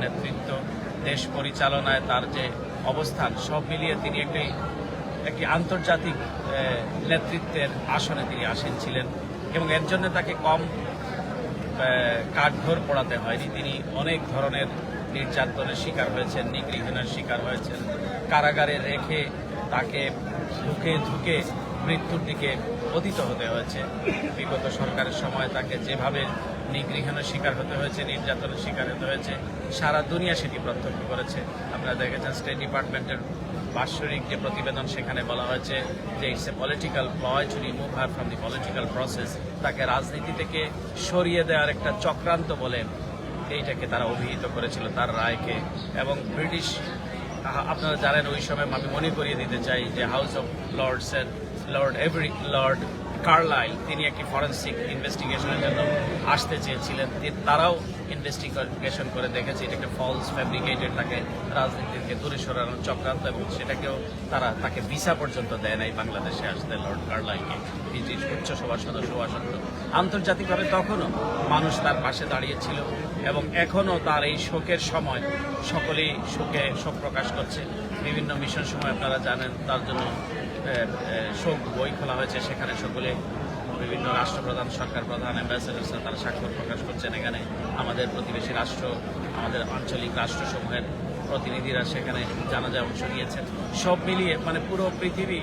নেতৃত্ব, দেশ পরিচালনায় তার যে অবস্থান, সব মিলিয়ে তিনি একটি আন্তর্জাতিক নেতৃত্বের আসনে তিনি আসীন ছিলেন এবং এর জন্য তাকে কম কাঠঘর পোড়াতে হয়নি। তিনি অনেক ধরনের নির্যাতনের শিকার হয়েছেন, নিগৃহীনের শিকার হয়েছেন, কারাগারে রেখে তাকে ধুকে মৃত্যুর দিকে পতিত হতে হয়েছে। বিগত সরকারের সময় তাকে যেভাবে নিগৃহীনের শিকার হতে হয়েছে, নির্যাতনের শিকার হতে হয়েছে, সারা দুনিয়া সেটি প্রত্যক্ষ করেছে। আপনারা দেখেছেন স্টেট ডিপার্টমেন্টের বাৎসরিক যে প্রতিবেদন, সেখানে বলা হয়েছে যে it's a political প্লয় to remove her from the political process. তাকে রাজনীতি থেকে সরিয়ে দেওয়ার একটা চক্রান্ত বলে এইটাকে তারা অভিহিত করেছিল তার রায়কে। এবং ব্রিটিশ, আপনারা জানেন ওই সময় আমি মনে করিয়ে দিতে চাই যে হাউস অফ লর্ডসের লর্ড কার্লাইল তিনি একটি ফরেন্সিক ইনভেস্টিগেশনের জন্য আসতে চেয়েছিলেন। তারাও ইনভেস্টিগেশন করে দেখেছে এটা একটা ফলস ফ্যাব্রিকেটেড, তাকে রাজনীতি থেকে দূরে সরানোর চক্রান্ত, এবং সেটাকেও তাকে ভিসা পর্যন্ত দেয় নাই বাংলাদেশে আসতে লর্ড কার্লাইলকে, ব্রিটিশ উচ্চসভার সদস্য হওয়া সত্ত্বেও। আন্তর্জাতিকভাবে তখনও মানুষ তার পাশে দাঁড়িয়েছিল এবং এখনও তার এই শোকের সময় সকলেই শোক প্রকাশ করছে। বিভিন্ন মিশন সময় আপনারা জানেন তার জন্য শোক বই খোলা হয়েছে, সেখানে সকলে বিভিন্ন রাষ্ট্রপ্রধান, সরকার প্রধান, অ্যাম্বাসেডার্স তারা স্বাক্ষর প্রকাশ করছেন। এখানে আমাদের প্রতিবেশী রাষ্ট্র, আমাদের আঞ্চলিক রাষ্ট্রসমূহের প্রতিনিধিরা সেখানে জানাজায় অংশ নিয়েছেন। সব মিলিয়ে পুরো পৃথিবী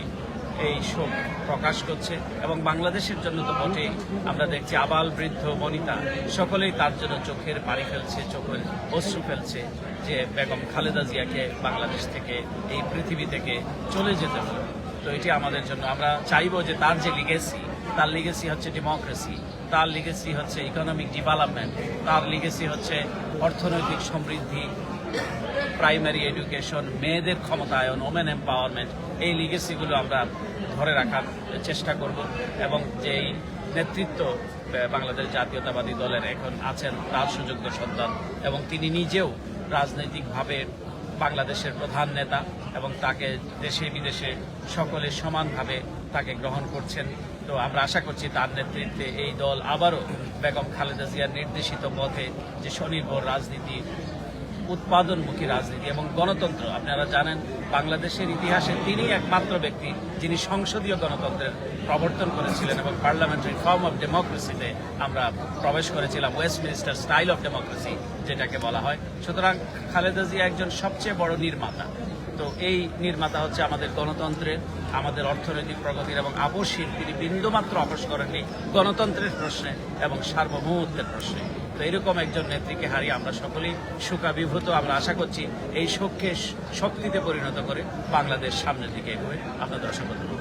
এই শোক প্রকাশ করছে এবং বাংলাদেশের জন্য তো বটেই। আমরা দেখছি আবাল বৃদ্ধ বনিতা সকলেই তার জন্য চোখের পানি ফেলছে, চোখের অশ্রু ফেলছে যে বেগম খালেদা জিয়াকে বাংলাদেশ থেকে, এই পৃথিবী থেকে চলে যেতে হবে। তো এটি আমাদের জন্য, আমরা চাইব যে তার যে লিগেসি, তার লিগেসি হচ্ছে ডেমোক্রেসি, তার লিগেসি হচ্ছে ইকোনমিক ডেভেলপমেন্ট, তার লিগেসি হচ্ছে অর্থনৈতিক সমৃদ্ধি, প্রাইমারি এডুকেশন, মেয়েদের ক্ষমতায়ন, ওমেন এম্পাওয়ারমেন্ট। এই লিগেসিগুলো আমরা ধরে রাখার চেষ্টা করব এবং যেই নেতৃত্ব বাংলাদেশ জাতীয়তাবাদী দলের এখন আছেন তার সুযোগ্য সন্তান এবং তিনি নিজেও রাজনৈতিকভাবে বাংলাদেশের প্রধান নেতা এবং তাকে দেশে বিদেশে সকলে সমানভাবে তাকে গ্রহণ করছেন। তো আমরা আশা করছি তার নেতৃত্বে এই দল আবারও বেগম খালেদা জিয়ার নির্দেশিত পথে যে স্বনির্ভর রাজনীতি, উৎপাদনমুখী রাজনীতি এবং গণতন্ত্র। আপনারা জানেন বাংলাদেশের ইতিহাসে তিনি একমাত্র ব্যক্তি যিনি সংসদীয় গণতন্ত্রের প্রবর্তন করেছিলেন এবং পার্লামেন্টারি ফর্ম অফ ডেমোক্রেসিতে আমরা প্রবেশ করেছিলাম, ওয়েস্টমিনিস্টার স্টাইল অফ ডেমোক্রেসি যেটাকে বলা হয়। সুতরাং খালেদা জিয়া একজন সবচেয়ে বড় নির্মাতা। তো এই নির্মাতা হচ্ছে আমাদের গণতন্ত্রের, আমাদের অর্থনৈতিক প্রগতির এবং আপোষহীন, তিনি বিন্দুমাত্র আপোষ করেননি গণতন্ত্রের প্রশ্নে এবং সার্বভৌমত্বের প্রশ্নে। তো এরকম একজন নেত্রীকে হারিয়ে আমরা সকলেই শোকাবিভূত। আমরা আশা করছি এই শোককে শক্তিতে পরিণত করে বাংলাদেশ সামনের দিকে এগোবে। আপনাদের অসংখ্য ধন্যবাদ।